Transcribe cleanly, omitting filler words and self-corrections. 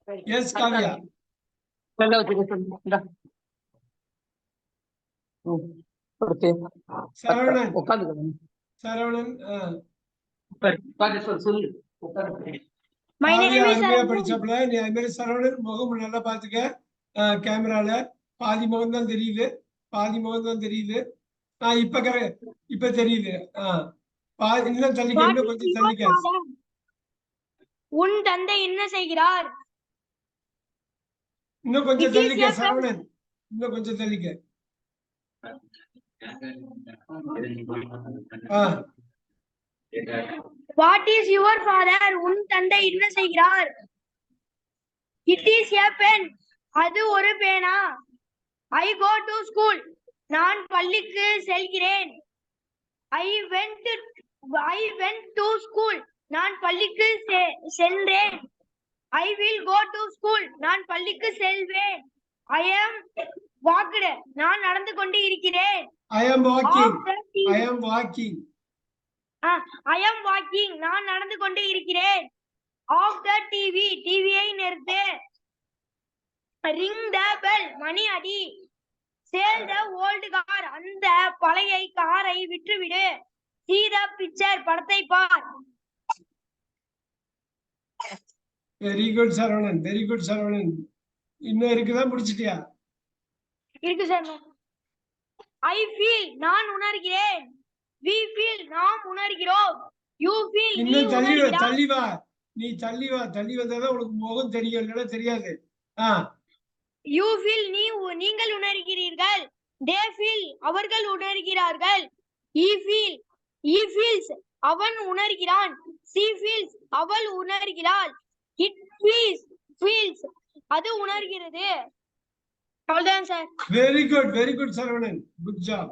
Yes, Kavya. Saravanan. Saravanan. My name is படிச்சப்பல நீ அது மாதிரி சரவணன் முகம் நல்லா பாத்துக்க. கேமரால பாதி முகம் தான் தெரியுது, பாதி முகம் தான் தெரியுது. இப்ப தெரியுது. இன்னும் தள்ளிக்க, இன்னும் கொஞ்சம் தள்ளிக்க. உன் தந்தை என்ன செய்கிறார்? இன்னும் கொஞ்சம் தள்ளிக்க சரவணன், இன்னும் கொஞ்சம் தள்ளிக்க. What is your father? உன் தந்தை என்ன செய்கிறார்? It is a pen. அது ஒரு பேனா. I go to school. நான் பள்ளிக்கு செல்கிறேன். I went to school. நான் பள்ளிக்கு சென்றேன். I will go to school. நான் பள்ளிக்கு செல்வேன். I am walked. நான் நடந்து கொண்டு இருக்கிறேன். I am walking. I am walking. I am walking. நான் நடந்து கொண்டு இருக்கிறேன். Off the TV. டிவியை நிறுத்து. Ring the bell. மணி அடி. Sell the old car. அந்த பழைய காரை விற்றுவிடு. See the picture. படத்தை பார். Very good Saravanan. Very good Saravanan. இன்னும் இருக்குதா, முடிச்சிட்டியா? இருக்கு சார். I feel. நான் உணர்கிறேன். We feel. நாம் உணர்கிறோம். You feel. இன்னும் தள்ளி வா. நீ தள்ளி வந்தாதான் உனக்கு முகம் தெரியும், இல்லைன்னா தெரியாது. You feel. நீங்கள் உணர்கிறீர்கள். They feel. அவர்கள் உணர்கிறார்கள். He feels. அவன் உணர்கிறான். She feels. அவள் உணர்கிறாள். It feels. அது உணர்கிறது. அவ்வளவுதான் sir. Very good Saravanan. Good job.